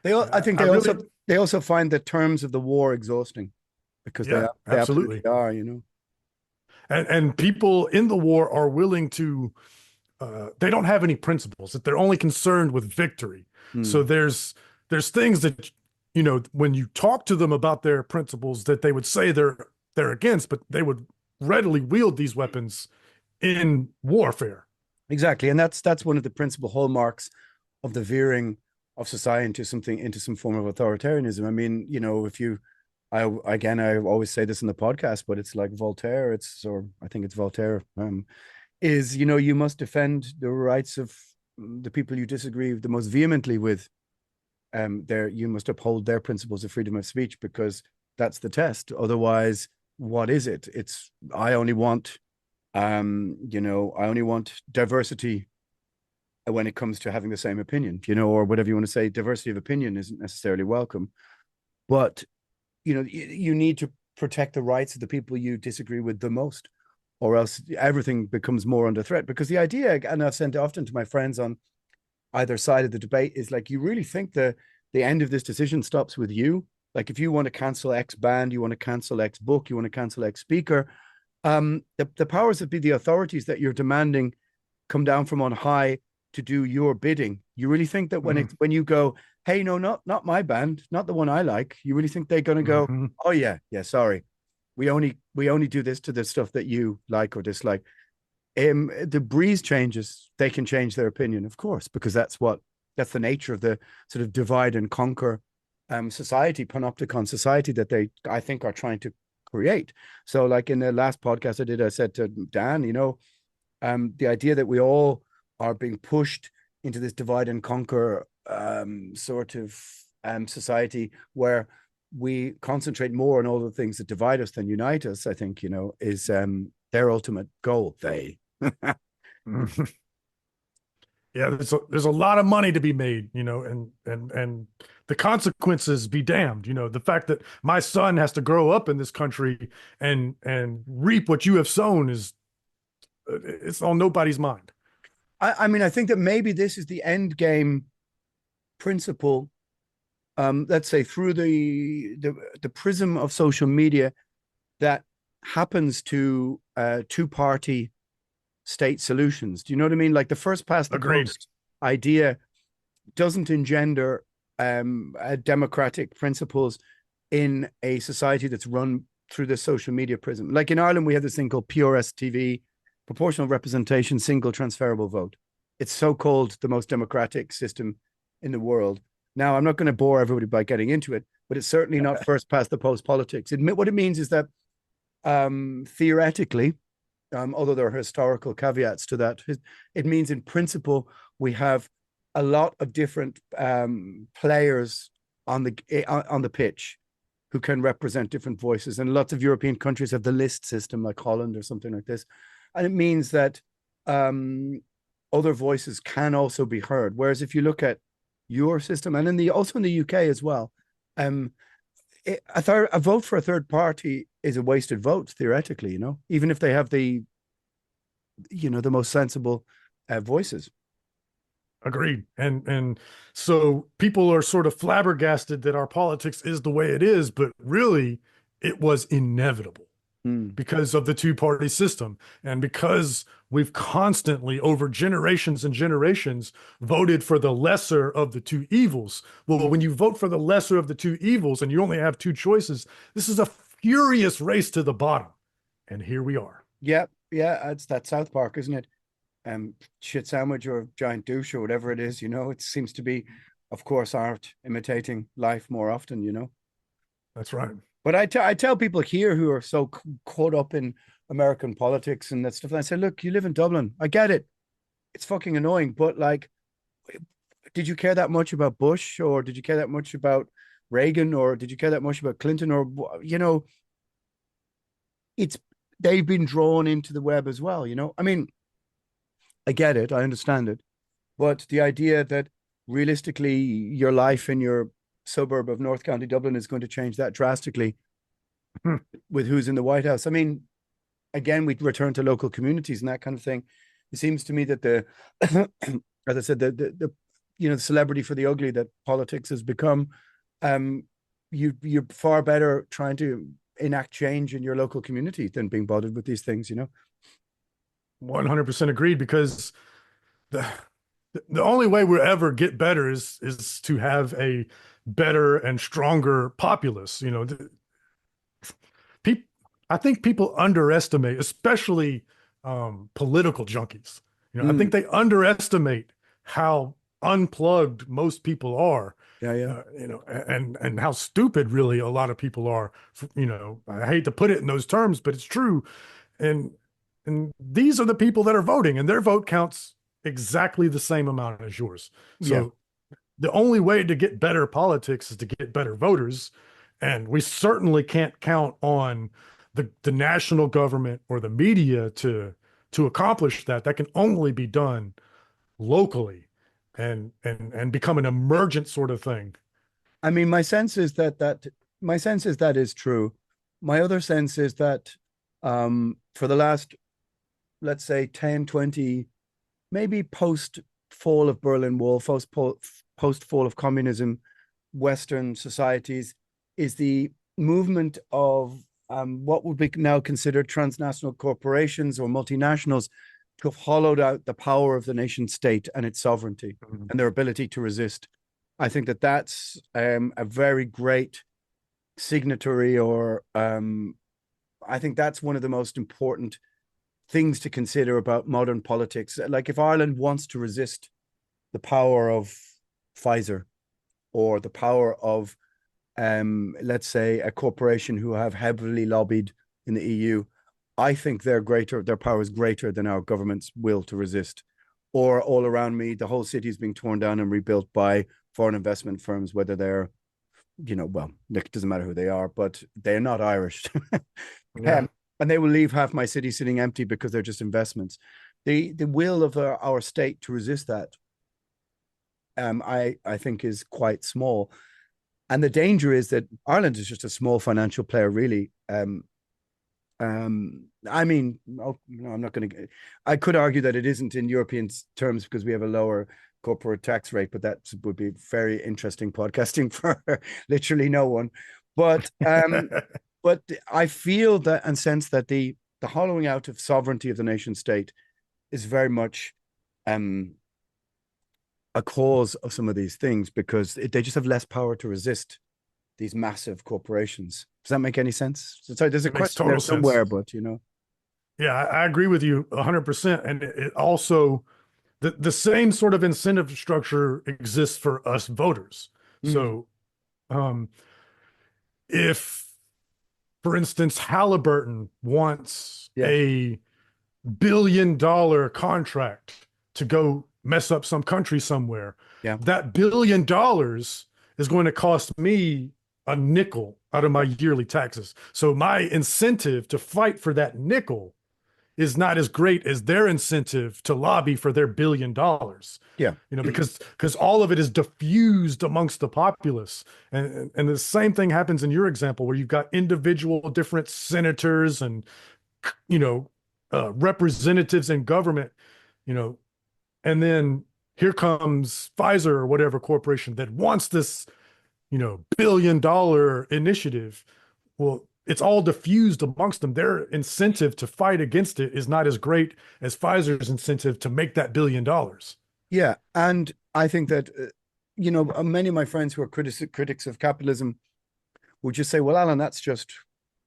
I think they also find the terms of the war exhausting, because they absolutely are, And people in the war are willing to, they don't have any principles, that they're only concerned with victory. So there's things that, when you talk to them about their principles, that they would say they're against, but they would readily wield these weapons in warfare. Exactly. And that's one of the principal hallmarks of the veering of society into some form of authoritarianism. I mean, you know, if you I always say this in the podcast, but it's like Voltaire, or I think it's Voltaire, is, you know, you must defend the rights of the people you disagree the most vehemently with. You must uphold their principles of freedom of speech, because that's the test. Otherwise, what is it? It's, I only want, you know, I only want diversity when it comes to having the same opinion, you know, or whatever you want to say. Diversity of opinion isn't necessarily welcome, but, you know, you need to protect the rights of the people you disagree with the most, or else everything becomes more under threat. Because the idea, and I've said often to my friends on either side of the debate, is like, you really think the end of this decision stops with you? Like, if you want to cancel X band, you want to cancel X book, you want to cancel X speaker, the powers that be, the authorities that you're demanding come down from on high to do your bidding. You really think that when you go, hey, no, not my band, not the one I like, you really think they're going to go, oh yeah, sorry, we only do this to the stuff that you like or dislike? The breeze changes, they can change their opinion, of course, because that's the nature of the sort of divide and conquer society, panopticon society, that they, I think, are trying to create. So, like in the last podcast I did, I said to Dan, you know, the idea that we all are being pushed into this divide and conquer sort of society, where we concentrate more on all the things that divide us than unite us, I think, you know, is their ultimate goal. Yeah, there's a lot of money to be made, you know, and the consequences be damned. You know, the fact that my son has to grow up in this country and reap what you have sown is, it's on nobody's mind. I mean, I think that maybe this is the end game principle. Let's say through the prism of social media, that happens to two-party state solutions. Do you know what I mean? Like, the first past the Agreed. post idea doesn't engender democratic principles in a society that's run through the social media prism. Like in Ireland, we have this thing called PRSTV, proportional representation, single transferable vote. It's so called the most democratic system in the world. Now, I'm not going to bore everybody by getting into it, but it's certainly not first past the post politics. What it means is that theoretically, although there are historical caveats to that, it means in principle we have a lot of different players on the pitch who can represent different voices, and lots of European countries have the list system, like Holland or something like this, and it means that other voices can also be heard. Whereas if you look at your system, and also in the UK as well, a vote for a third party is a wasted vote, theoretically, you know, even if they have the most sensible voices. Agreed. And so people are sort of flabbergasted that our politics is the way it is, but really it was inevitable because of the two-party system, and because we've constantly, over generations and generations, voted for the lesser of the two evils. Well, when you vote for the lesser of the two evils and you only have two choices, this is a furious race to the bottom. And here we are. Yeah, it's that South Park, isn't it? Shit sandwich or giant douche or whatever it is, you know. It seems to be, of course, art imitating life more often, you know. That's right. But I tell people here who are so caught up in American politics and that stuff, and I say, look, you live in Dublin. I get it. It's fucking annoying, but like, did you care that much about Bush, or did you care that much about Reagan, or did you care that much about Clinton, or, you know, they've been drawn into the web as well, you know. I mean, I get it, I understand it, but the idea that realistically your life in your suburb of North County Dublin is going to change that drastically with who's in the White House. I mean, again, we return to local communities and that kind of thing. It seems to me that as I said, the the celebrity for the ugly that politics has become, you're far better trying to enact change in your local community than being bothered with these things, you know. 100% agreed, because the only way we'll ever get better is to have a better and stronger populace. You know, I think people underestimate, especially political junkies. You know, I think they underestimate how unplugged most people are, Yeah, yeah. and how stupid really a lot of people are. I hate to put it in those terms, but it's true. And these are the people that are voting, and their vote counts exactly the same amount as yours. Yeah. So the only way to get better politics is to get better voters. And we certainly can't count on the national government or the media to accomplish that. That can only be done locally and become an emergent sort of thing. I mean, my sense is that is true. My other sense is that for the last, let's say, 10, 20, maybe post fall of Berlin Wall, post fall of communism, Western societies, is the movement of what would be now considered transnational corporations or multinationals to have hollowed out the power of the nation state and its sovereignty and their ability to resist. I think that that's a very great signatory, or I think that's one of the most important things to consider about modern politics. Like if Ireland wants to resist the power of Pfizer or the power of, let's say, a corporation who have heavily lobbied in the EU, I think their power is greater than our government's will to resist. Or all around me, the whole city is being torn down and rebuilt by foreign investment firms, whether they're, well, it doesn't matter who they are, but they're not Irish. Yeah. And they will leave half my city sitting empty because they're just investments. The will of our state to resist that, I think, is quite small. And the danger is that Ireland is just a small financial player, really. I mean, no, I'm not going to. I could argue that it isn't in European terms because we have a lower corporate tax rate, but that would be very interesting podcasting for literally no one. But but I feel that and sense that the hollowing out of sovereignty of the nation state is very much a cause of some of these things because they just have less power to resist these massive corporations. Does that make any sense? Sorry, there's a It makes question there total somewhere, sense. but Yeah, I agree with you 100%. And it also, the same sort of incentive structure exists for us voters. Mm, So um, if, for instance, Halliburton wants yeah, $1 billion contract to go mess up some country somewhere, yeah, that $1 billion is going to cost me a nickel out of my yearly taxes. So my incentive to fight for that nickel is not as great as their incentive to lobby for their $1 billion. yeah, Because all of it is diffused amongst the populace, and the same thing happens in your example where you've got individual different senators and you know representatives in government, you know, and then here comes Pfizer or whatever corporation that wants this $1 billion initiative. Well, it's all diffused amongst them. Their incentive to fight against it is not as great as Pfizer's incentive to make that $1 billion. yeah. And I think that many of my friends who are critics of capitalism would just say, "Well, Alan, that's just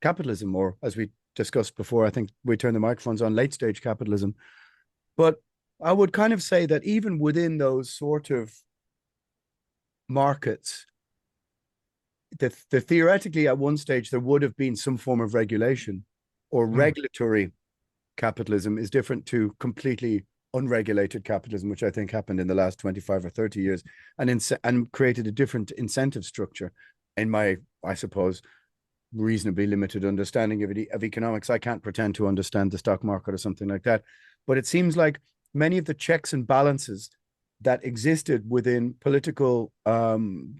capitalism," or as we discussed before, I think we turned the microphones on, late stage capitalism. But I would kind of say that even within those sort of markets, the theoretically at one stage there would have been some form of regulation, or Mm. regulatory capitalism is different to completely unregulated capitalism, which I think happened in the last 25 or 30 years, and created a different incentive structure. In my, I suppose, reasonably limited understanding of economics, I can't pretend to understand the stock market or something like that. But it seems like many of the checks and balances that existed within political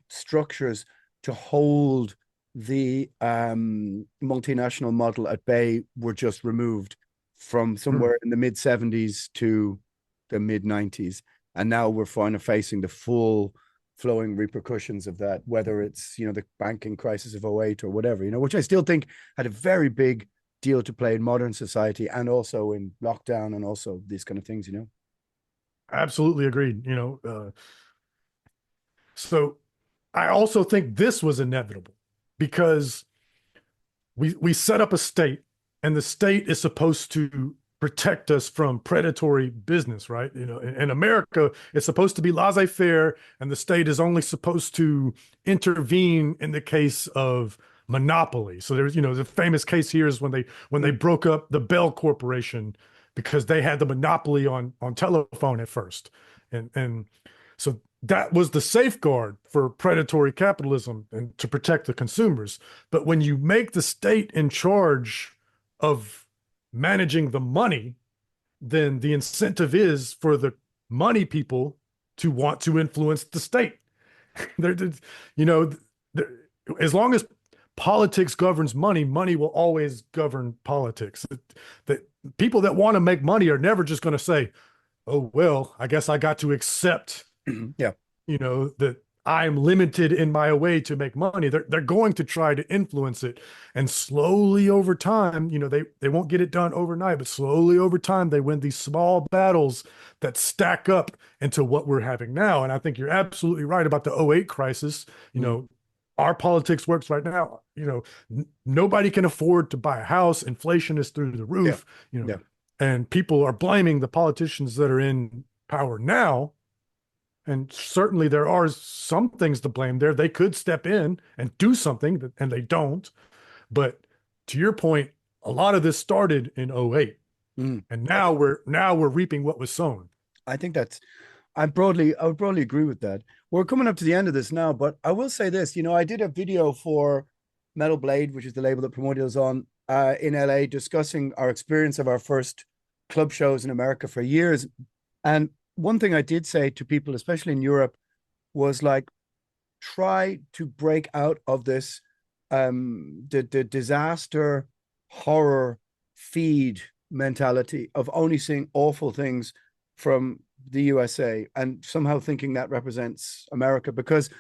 structures to hold the multinational model at bay were just removed from Mm. somewhere in the mid 70s to the mid 90s. And now we're finally facing the full flowing repercussions of that, whether it's, the banking crisis of '08 or whatever, which I still think had a very big deal to play in modern society and also in lockdown and also these kind of things. Absolutely agreed. So I also think this was inevitable because we set up a state, and the state is supposed to protect us from predatory business, right? In America, it's supposed to be laissez-faire, and the state is only supposed to intervene in the case of monopoly. So there's, the famous case here is when they broke up the Bell Corporation because they had the monopoly on telephone at first, and so that was the safeguard for predatory capitalism and to protect the consumers. But when you make the state in charge of managing the money, then the incentive is for the money people to want to influence the state. they're, you know, as long as politics governs money, money will always govern politics. The people that want to make money are never just going to say, "Oh, well, I guess I got to accept, Yeah. that I'm limited in my way to make money." They're going to try to influence it. And slowly over time, they won't get it done overnight, but slowly over time, they win these small battles that stack up into what we're having now. And I think you're absolutely right about the '08 crisis. Our politics works right now. Nobody can afford to buy a house. Inflation is through the roof, Yeah. and people are blaming the politicians that are in power now. And certainly there are some things to blame there. They could step in and do something, and they don't. But to your point, a lot of this started in '08. And now we're reaping what was sown. I think I would broadly agree with that. We're coming up to the end of this now, but I will say this, I did a video for Metal Blade, which is the label that Primordial is on, in LA, discussing our experience of our first club shows in America for years. And one thing I did say to people, especially in Europe, was like, try to break out of this, the disaster horror feed mentality of only seeing awful things from the USA and somehow thinking that represents America. Because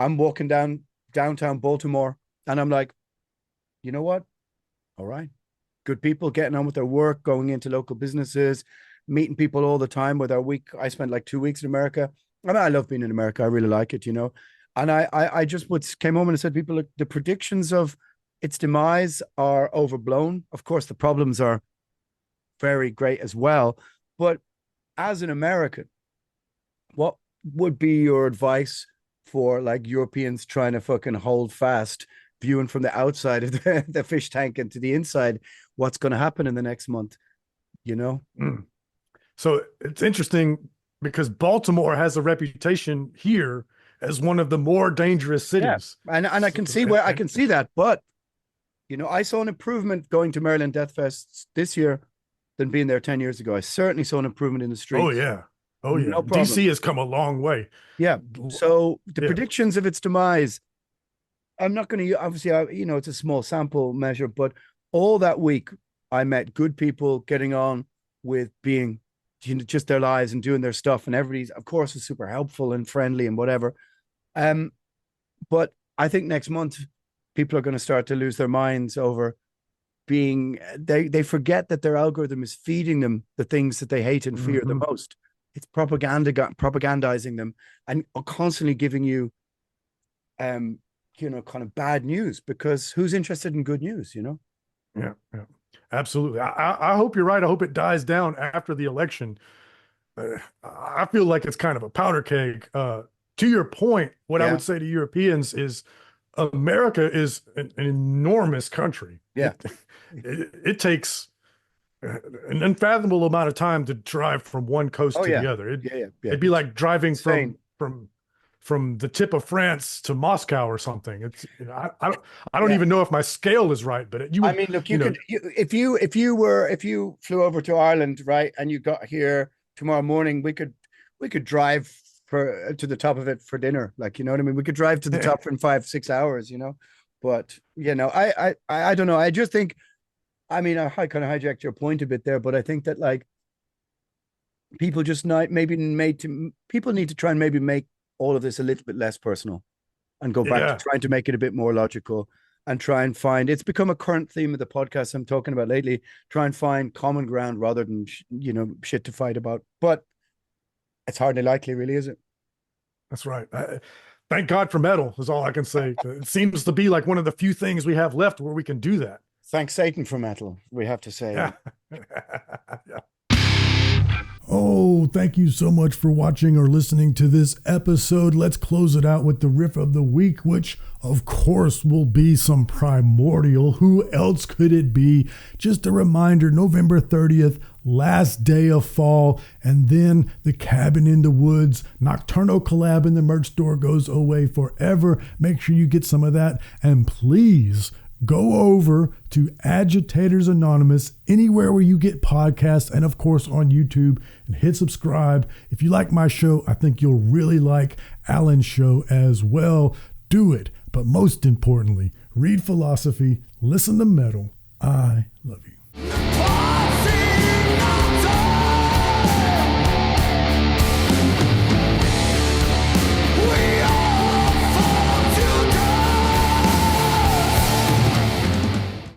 I'm walking down downtown Baltimore and I'm like, you know what? All right. Good people getting on with their work, going into local businesses, meeting people all the time. With our week, I spent like 2 weeks in America. I mean, I love being in America. I really like it, And I just came home and I said, people, look, the predictions of its demise are overblown. Of course, the problems are very great as well. But as an American, what would be your advice for like Europeans trying to fucking hold fast, viewing from the outside of the fish tank into the inside, what's going to happen in the next month, So it's interesting because Baltimore has a reputation here as one of the more dangerous cities. Yeah. And I can see I can see that, but I saw an improvement going to Maryland Death Fest this year than being there 10 years ago. I certainly saw an improvement in the streets. Oh yeah. No problem. DC has come a long way. Yeah. So the predictions of its demise, I'm not going to, obviously, it's a small sample measure, but all that week I met good people getting on with being, just their lives and doing their stuff. And everybody's, of course, was super helpful and friendly and whatever. But I think next month people are going to start to lose their minds over being, they forget that their algorithm is feeding them the things that they hate and fear the most. It's propagandizing them and constantly giving you, kind of bad news, because who's interested in good news, Yeah, absolutely. I hope you're right. I hope it dies down after the election. I feel like it's kind of a powder keg. To your point, what I would say to Europeans is America is an enormous country. Yeah. It takes an unfathomable amount of time to drive from one coast to the other. It'd be like driving from the tip of France to Moscow or something. It's, I don't even know if my scale is right, but I mean, look, if you flew over to Ireland, right, and you got here tomorrow morning, we could drive to the top of it for dinner. Like, you know what I mean? We could drive to the top in 5-6 hours, but I don't know. I just think, I mean, I kind of hijacked your point a bit there, but I think that like people just people need to try and maybe make all of this a little bit less personal and go back to trying to make it a bit more logical and try and find, it's become a current theme of the podcast I'm talking about lately, try and find common ground rather than, shit to fight about. But it's hardly likely, really, is it? That's right. Thank God for metal is all I can say. It seems to be like one of the few things we have left where we can do that. Thanks Satan for metal, we have to say. Yeah. So, thank you so much for watching or listening to this episode. Let's close it out with the riff of the week, which of course will be some Primordial. Who else could it be? Just a reminder, November 30th, last day of fall, and then the Cabin in the Woods Nocturno collab in the merch store goes away forever. Make sure you get some of that, and please go over to Agitators Anonymous anywhere where you get podcasts, and of course on YouTube, and hit subscribe. If you like my show, I think you'll really like Alan's show as well. Do it. But most importantly, read philosophy, listen to metal. I love you.